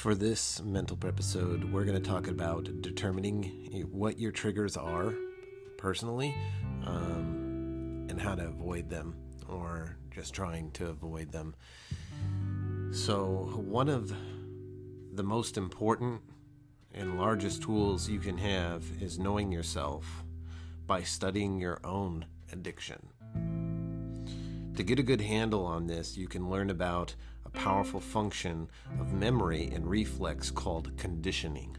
For this mental Prepisode, we're going to talk about determining what your triggers are personally, and how to avoid them, or just trying to avoid them. So one of the most important and largest tools you can have is knowing yourself by studying your own addiction. To get a good handle on this, you can learn about a powerful function of memory and reflex called conditioning.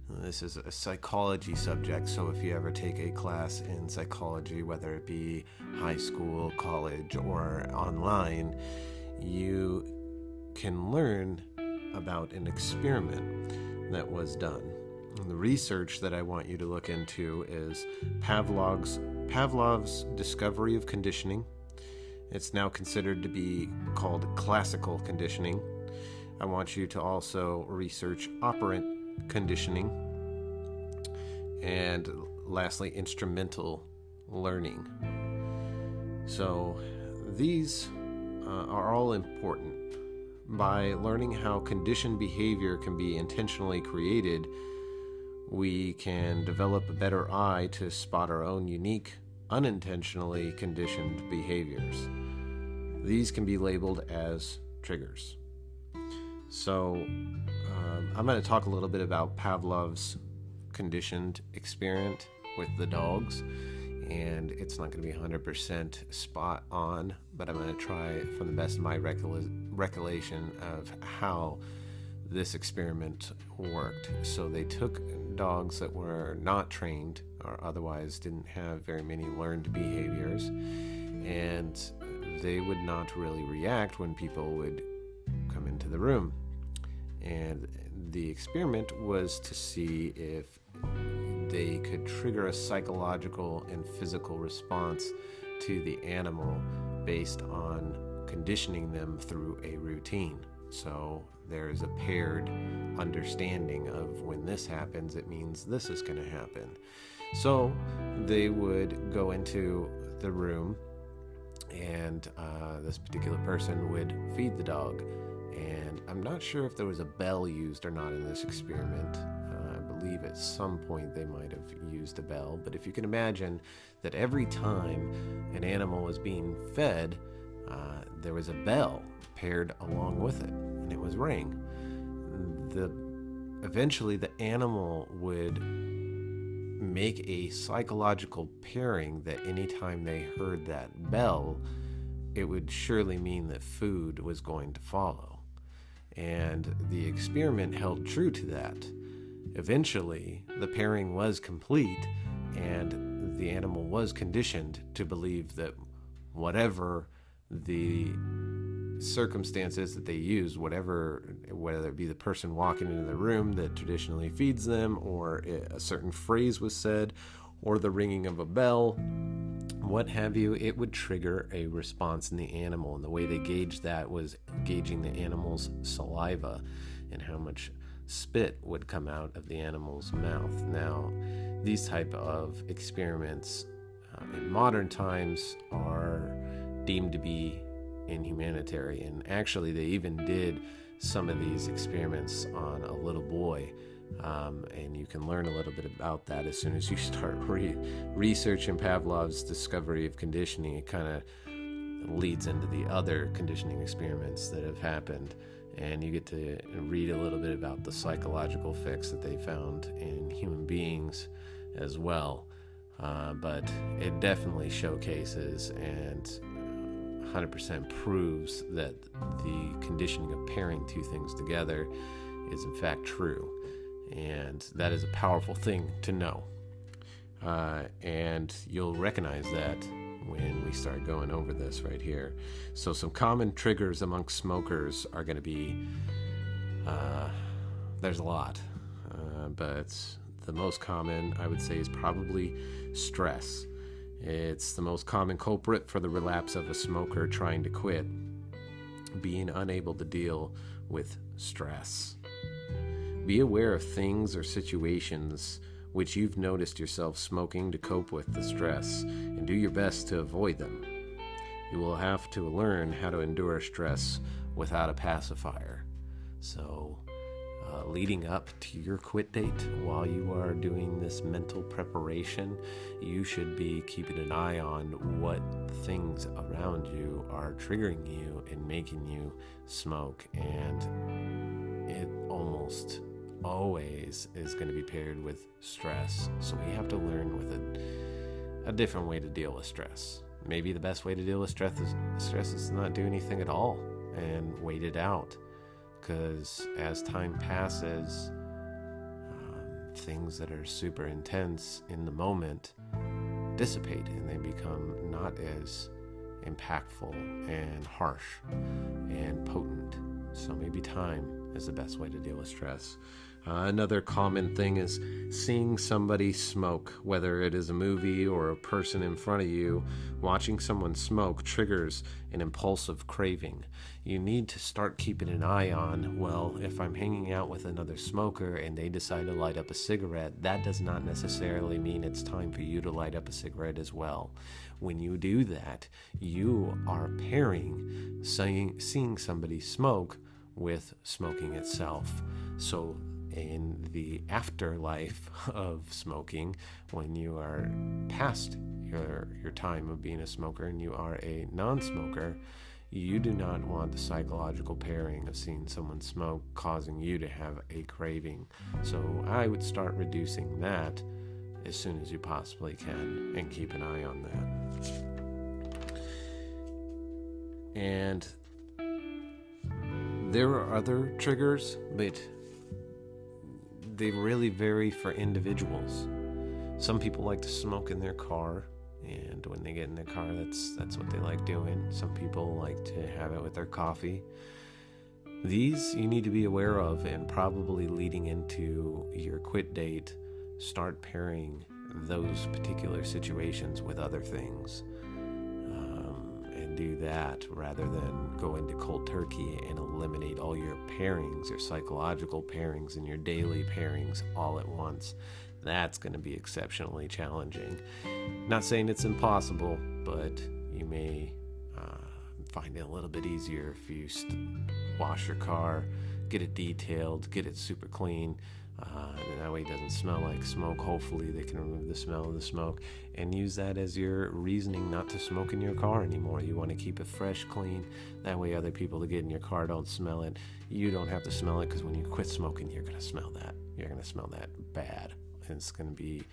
This is a psychology subject, so if you ever take a class in psychology, whether it be high school, college, or online, you can learn about an experiment that was done. And the research that I want you to look into is Pavlov's discovery of conditioning. It's now considered to be called classical conditioning. I want you to also research operant conditioning, and lastly, instrumental learning. So these are all important. By learning how conditioned behavior can be intentionally created, we can develop a better eye to spot our own unique, unintentionally conditioned behaviors. These can be labeled as triggers. So I'm going to talk a little bit about Pavlov's conditioned experiment with the dogs, and it's not going to be 100% spot on, but I'm going to try from the best of my recollection of how this experiment worked. So they took dogs that were not trained or otherwise didn't have very many learned behaviors, and they would not really react when people would come into the room. And the experiment was to see if they could trigger a psychological and physical response to the animal based on conditioning them through a routine. So there's a paired understanding of when this happens, it means this is going to happen. So they would go into the room, and this particular person would feed the dog. And I'm not sure if there was a bell used or not in this experiment. I believe at some point they might have used a bell. But if you can imagine that every time an animal was being fed, there was a bell paired along with it, and it was ring. Eventually the animal would make a psychological pairing that anytime they heard that bell, it would surely mean that food was going to follow. And the experiment held true to that. Eventually, the pairing was complete, and the animal was conditioned to believe that whatever the circumstances that they used, whether it be the person walking into the room that traditionally feeds them, or a certain phrase was said, or the ringing of a bell, what have you, it would trigger a response in the animal. And the way they gauged that was gauging the animal's saliva and how much spit would come out of the animal's mouth. Now, these type of experiments in modern times are deemed to be inhumanitarian. Actually, they even did some of these experiments on a little boy, and you can learn a little bit about that as soon as you start researching Pavlov's discovery of conditioning. It kind of leads into the other conditioning experiments that have happened, and you get to read a little bit about the psychological effects that they found in human beings as well. But it definitely showcases and 100% proves that the conditioning of pairing two things together is in fact true, and that is a powerful thing to know, and you'll recognize that when we start going over this right here. So some common triggers among smokers are going to be there's a lot, but the most common, I would say, is probably stress. It's the most common culprit for the relapse of a smoker trying to quit, being unable to deal with stress. Be aware of things or situations which you've noticed yourself smoking to cope with the stress, and do your best to avoid them. You will have to learn how to endure stress without a pacifier. So leading up to your quit date, while you are doing this mental preparation, you should be keeping an eye on what things around you are triggering you and making you smoke. And it almost always is going to be paired with stress. So we have to learn with a different way to deal with stress. Maybe the best way to deal with stress is not do anything at all and wait it out. Because as time passes, things that are super intense in the moment dissipate and they become not as impactful and harsh and potent. So maybe time is the best way to deal with stress. Another common thing is seeing somebody smoke, whether it is a movie or a person in front of you. Watching someone smoke triggers an impulsive craving. You need to start keeping an eye on, well, if I'm hanging out with another smoker and they decide to light up a cigarette, that does not necessarily mean it's time for you to light up a cigarette as well. When you do that, you are pairing seeing somebody smoke with smoking itself. So in the afterlife of smoking, when you are past your time of being a smoker and you are a non-smoker, you do not want the psychological pairing of seeing someone smoke causing you to have a craving. So I would start reducing that as soon as you possibly can and keep an eye on that. And there are other triggers, but they really vary for individuals. Some people like to smoke in their car, and when they get in their car, that's what they like doing. Some people like to have it with their coffee. These you need to be aware of, and probably leading into your quit date, start pairing those particular situations with other things. And do that rather than go into cold turkey and eliminate all your pairings, your psychological pairings and your daily pairings all at once. That's going to be exceptionally challenging. Not saying it's impossible, but you may find it a little bit easier if you wash your car, get it detailed, get it super clean, and that way it doesn't smell like smoke. Hopefully they can remove the smell of the smoke and use that as your reasoning not to smoke in your car anymore. You want to keep it fresh, clean. That way other people that get in your car don't smell it. You don't have to smell it, because when you quit smoking, you're going to smell that. You're going to smell that bad. It's going to be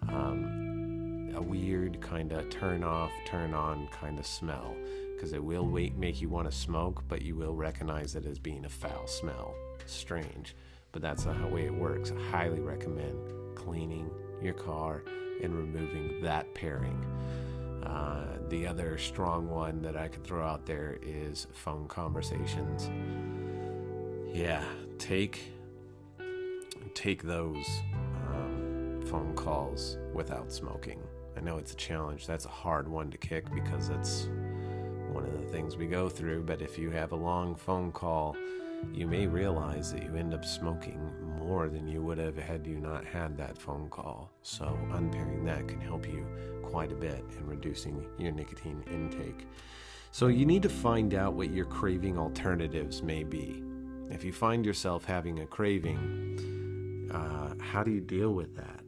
a weird kind of turn off, turn on kind of smell, because it will make you want to smoke, but you will recognize it as being a foul smell. Strange, but that's not the way it works. I highly recommend cleaning your car and removing that pairing. The other strong one that I could throw out there is phone conversations. Yeah, take those phone calls without smoking. I know it's a challenge. That's a hard one to kick, because that's one of the things we go through. But if you have a long phone call, you may realize that you end up smoking more than you would have had you not had that phone call. So unpairing that can help you quite a bit in reducing your nicotine intake. So you need to find out what your craving alternatives may be. If you find yourself having a craving, how do you deal with that?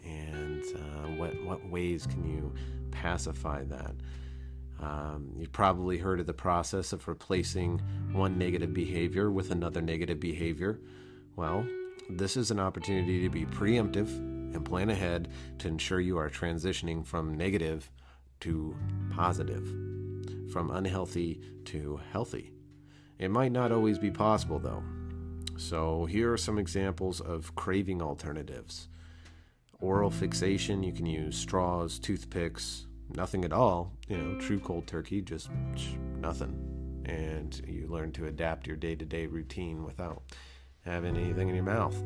And what ways can you pacify that? You've probably heard of the process of replacing one negative behavior with another negative behavior. Well, this is an opportunity to be preemptive and plan ahead to ensure you are transitioning from negative to positive, from unhealthy to healthy. It might not always be possible, though. So here are some examples of craving alternatives. Oral fixation, you can use straws, toothpicks, nothing at all, true cold turkey, just nothing. And you learn to adapt your day-to-day routine without having anything in your mouth.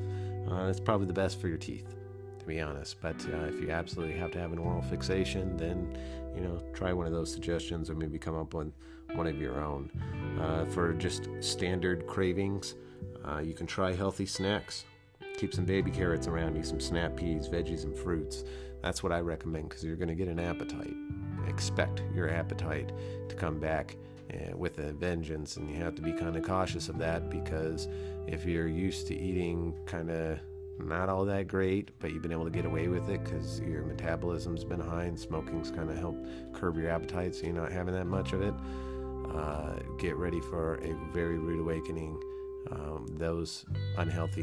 It's probably the best for your teeth, to be honest. But if you absolutely have to have an oral fixation, then, try one of those suggestions, or maybe come up with one of your own. For just standard cravings, you can try healthy snacks. Keep some baby carrots around you, some snap peas, veggies, and fruits. That's what I recommend, because you're going to get an appetite. Expect your appetite to come back with a vengeance, and you have to be kind of cautious of that, because if you're used to eating kind of not all that great, but you've been able to get away with it because your metabolism's been high and smoking's kind of helped curb your appetite, so you're not having that much of it, get ready for a very rude awakening. Those unhealthy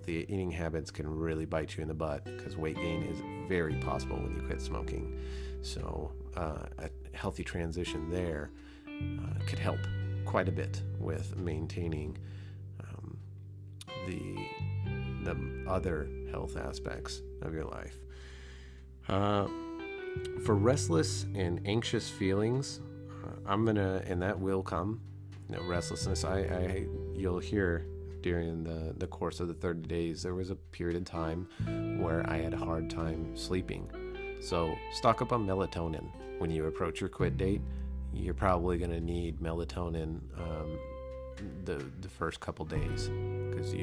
eating habits can really bite you in the butt, because weight gain is very possible when you quit smoking. So a healthy transition there could help quite a bit with maintaining the other health aspects of your life. For restless and anxious feelings, and that will come, restlessness. You'll hear during the course of the 30 days, there was a period of time where I had a hard time sleeping. So stock up on melatonin. When you approach your quit date, you're probably going to need melatonin the first couple days, because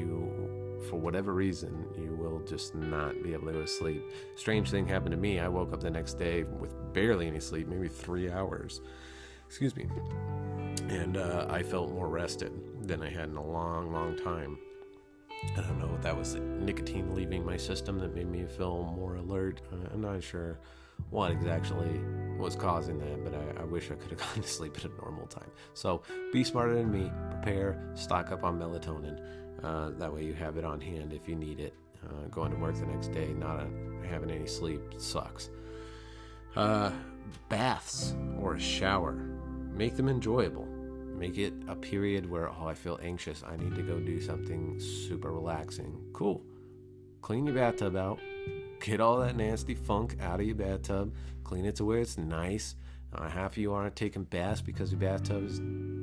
for whatever reason, you will just not be able to go to sleep. Strange thing happened to me. I woke up the next day with barely any sleep, maybe 3 hours. Excuse me. And I felt more rested than I had in a long, long time. I don't know if that was nicotine leaving my system that made me feel more alert. I'm not sure what exactly was causing that, but I wish I could have gone to sleep at a normal time. So be smarter than me. Prepare, stock up on melatonin. That way you have it on hand if you need it. Going to work the next day, not having any sleep sucks. Baths or a shower, make them enjoyable. Make it a period where, I feel anxious, I need to go do something super relaxing. Cool. Clean your bathtub out. Get all that nasty funk out of your bathtub. Clean it to where it's nice. Half of you aren't taking baths because your bathtub is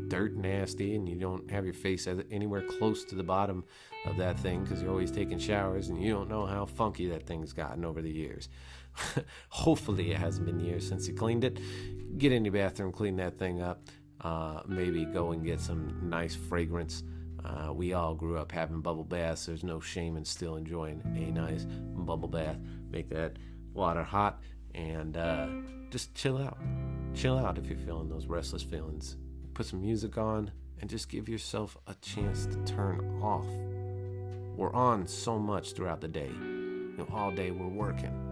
dirt nasty and you don't have your face anywhere close to the bottom of that thing because you're always taking showers and you don't know how funky that thing's gotten over the years. Hopefully it hasn't been years since you cleaned it. Get in your bathroom, clean that thing up. Maybe go and get some nice fragrance. We all grew up having bubble baths. There's no shame in still enjoying a nice bubble bath. Make that water hot and just chill out. Chill out if you're feeling those restless feelings. Put some music on and just give yourself a chance to turn off. We're on so much throughout the day. All day we're working.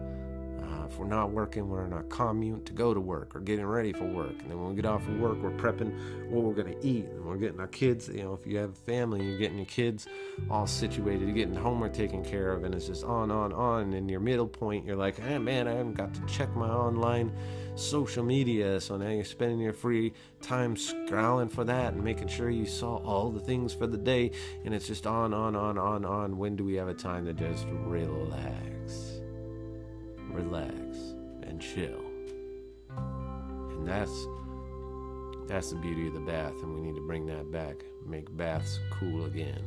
If we're not working, we're in our commute to go to work or getting ready for work. And then when we get off of work, we're prepping what we're going to eat. And we're getting our kids, if you have a family, you're getting your kids all situated, you're getting homework taken care of, and it's just on. And in your middle point, you're like, hey, man, I haven't got to check my online social media. So now you're spending your free time scrolling for that and making sure you saw all the things for the day. And it's just on. When do we have a time to just relax and chill? And that's the beauty of the bath, and we need to bring that back. Make baths cool again.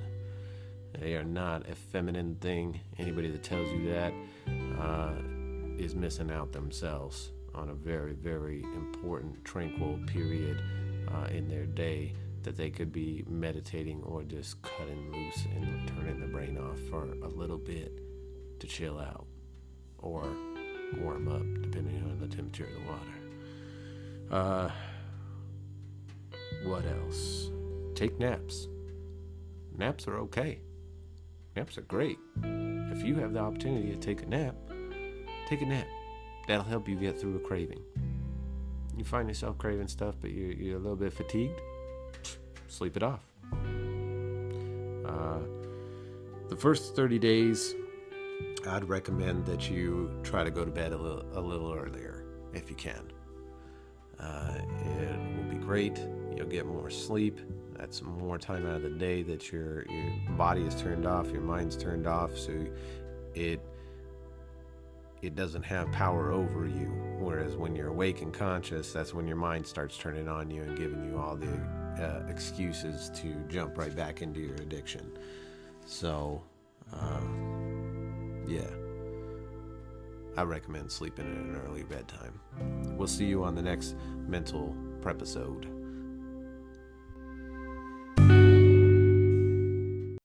They are not a feminine thing. Anybody that tells you that is missing out themselves on a very, very important, tranquil period in their day that they could be meditating or just cutting loose and turning the brain off for a little bit to chill out or warm up, depending on the temperature of the water. What else? Take naps. Naps are okay. Naps are great. If you have the opportunity to take a nap, take a nap. That'll help you get through a craving. You find yourself craving stuff, but you're a little bit fatigued, sleep it off. The first 30 days, I'd recommend that you try to go to bed a little earlier if you can. It will be great. You'll get more sleep. That's more time out of the day that your body is turned off, your mind's turned off, so it doesn't have power over you. Whereas when you're awake and conscious, that's when your mind starts turning on you and giving you all the excuses to jump right back into your addiction. So, yeah, I recommend sleeping at an early bedtime. We'll see you on the next mental Prepisode.